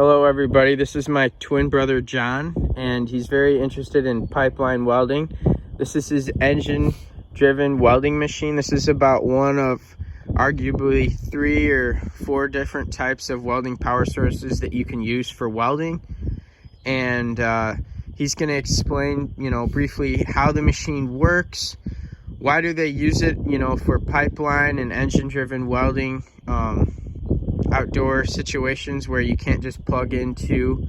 Hello everybody, this is my twin brother John, and he's very interested in pipeline welding. This is his engine-driven welding machine. This is about one of arguably 3 or 4 different types of welding power sources that you can use for welding. And he's going to explain, briefly how the machine works. Why do they use it, for pipeline and engine-driven welding, outdoor situations where you can't just plug into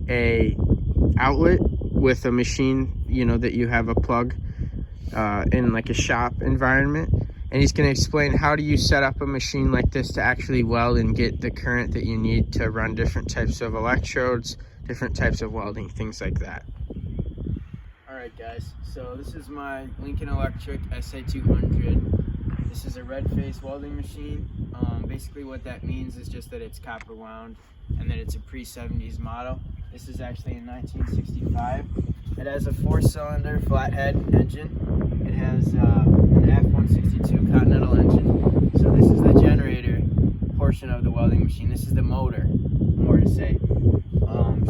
a outlet with a machine, that you have a plug in like a shop environment. And he's going to explain how do you set up a machine like this to actually weld and get the current that you need to run different types of electrodes, different types of welding, things like that. Alright guys, so this is my Lincoln Electric SA200. This is a red face welding machine. Basically what that means is just that it's copper wound and that it's a pre-70s model. This is actually in 1965. It has a 4-cylinder flathead engine. It has an F-162 Continental engine. So this is the generator portion of the welding machine. This is the motor, more to say.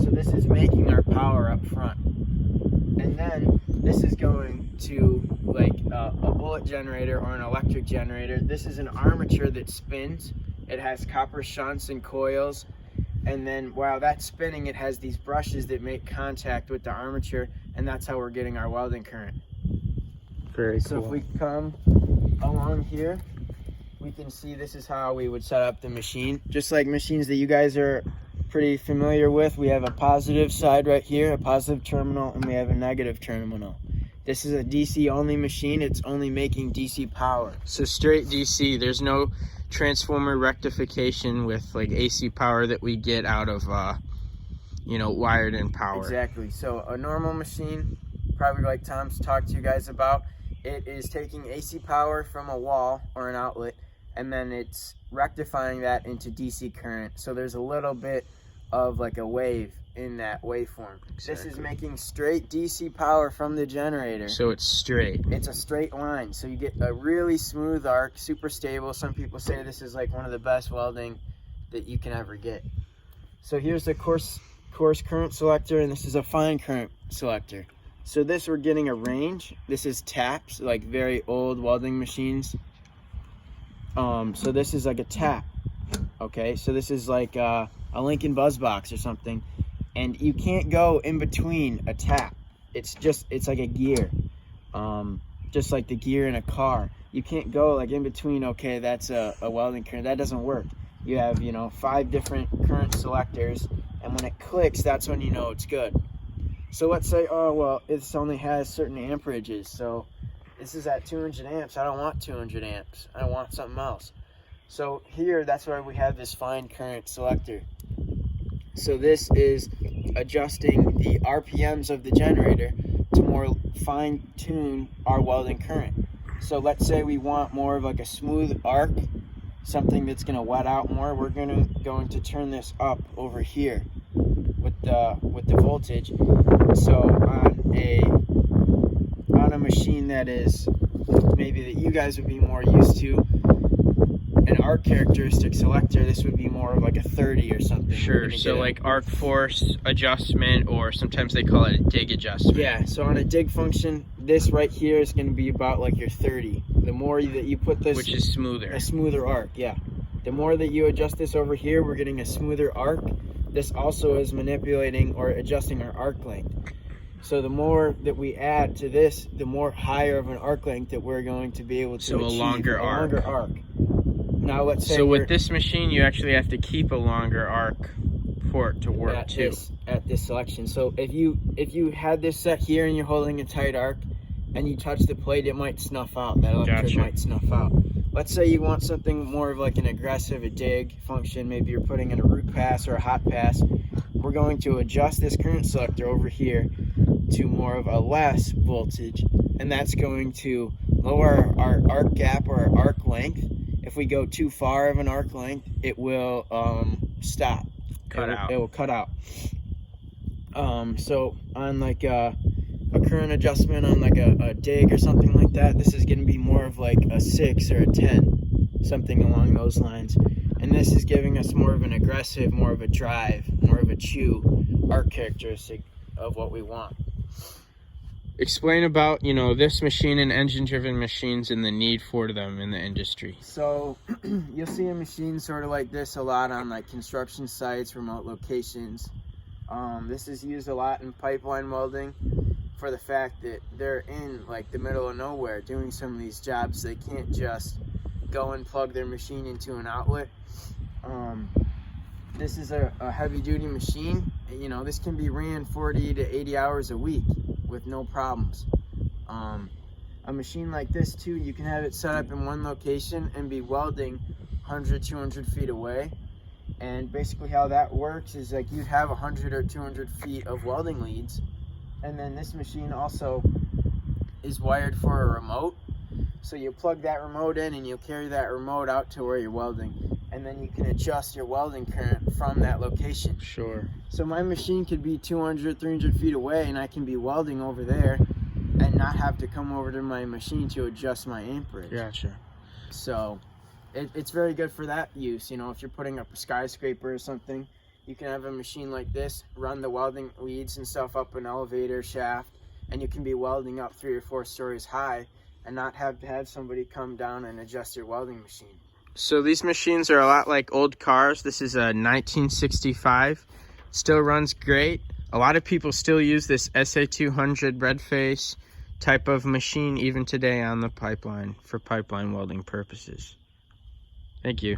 So this is making our power up front. And then this is going to like a bullet generator or an electric generator. This is an armature that spins. It has copper shunts and coils. And then while that's spinning, it has these brushes that make contact with the armature, and that's how we're getting our welding current. Very cool. So if we come along here, we can see this is how we would set up the machine. Just like machines that you guys are pretty familiar with, we have a positive side right here, a positive terminal, and we have a negative terminal. This is a DC only machine. It's only making DC power. So straight DC, there's no transformer rectification with like AC power that we get out of wired in power. Exactly. So a normal machine, probably like Tom's talked to you guys about, it is taking AC power from a wall or an outlet, and then it's rectifying that into DC current. So there's a little bit of like a wave in that waveform. Exactly. This is making straight DC power from the generator. So it's straight. It's a straight line. So you get a really smooth arc, super stable. Some people say this is like one of the best welding that you can ever get. So here's the coarse current selector, and this is a fine current selector. So this, we're getting a range. This is taps, like very old welding machines. So this is like a tap. Okay, so this is like a Lincoln Buzz Box or something, and you can't go in between a tap. It's like a gear, just like the gear in a car. You can't go like in between. Okay, that's a welding current. That doesn't work. You have 5 different current selectors, and when it clicks, that's when you know it's good. So let's say, oh well, this only has certain amperages. So this is at 200 amps. I don't want 200 amps. I want something else. So here, that's why we have this fine current selector. So this is adjusting the RPMs of the generator to more fine tune our welding current. So let's say we want more of like a smooth arc, something that's gonna wet out more. We're going to turn this up over here with the voltage. So on a machine that is maybe that you guys would be more used to, an arc characteristic selector, this would be more of like a 30 or something. Sure, so like arc force adjustment, or sometimes they call it a dig adjustment. Yeah, so on a dig function, this right here is going to be about like your 30. The more that you put this... Which is smoother. A smoother arc, yeah. The more that you adjust this over here, we're getting a smoother arc. This also is manipulating or adjusting our arc length. So the more that we add to this, the more higher of an arc length that we're going to be able to achieve. So a longer arc. Now let's say, so with this machine, you actually have to keep a longer arc for it to work too. At this selection. So if you had this set here and you're holding a tight arc and you touch the plate, it might snuff out. That electrode might snuff out. Let's say you want something more of like an aggressive, a dig function. Maybe you're putting in a root pass or a hot pass. We're going to adjust this current selector over here to more of a less voltage, and that's going to lower our arc gap or our arc length. If we go too far of an arc length, it will stop. It will cut out. So on like a current adjustment on like a dig or something like that, this is going to be more of like a 6 or a 10, something along those lines. and this is giving us more of an aggressive, more of a drive, more of a chew arc characteristic of what we want. Explain about, this machine and engine-driven machines and the need for them in the industry. So you'll see a machine sort of like this a lot on like construction sites, remote locations. This is used a lot in pipeline welding for the fact that they're in like the middle of nowhere doing some of these jobs. They can't just go and plug their machine into an outlet. This is a heavy duty machine. This can be ran 40 to 80 hours a week with no problems. A machine like this too, you can have it set up in one location and be welding 100, 200 feet away. And basically how that works is like you'd have 100 or 200 feet of welding leads. And then this machine also is wired for a remote. So you plug that remote in and you'll carry that remote out to where you're welding. And then you can adjust your welding current from that location. Sure. So my machine could be 200, 300 feet away and I can be welding over there and not have to come over to my machine to adjust my amperage. Gotcha. So it's very good for that use. If you're putting up a skyscraper or something, you can have a machine like this, run the welding leads and stuff up an elevator shaft, and you can be welding up 3 or 4 stories high and not have to have somebody come down and adjust your welding machine. So these machines are a lot like old cars. This is a 1965. Still runs great. A lot of people still use this SA200 red face type of machine even today on the pipeline for pipeline welding purposes. Thank you.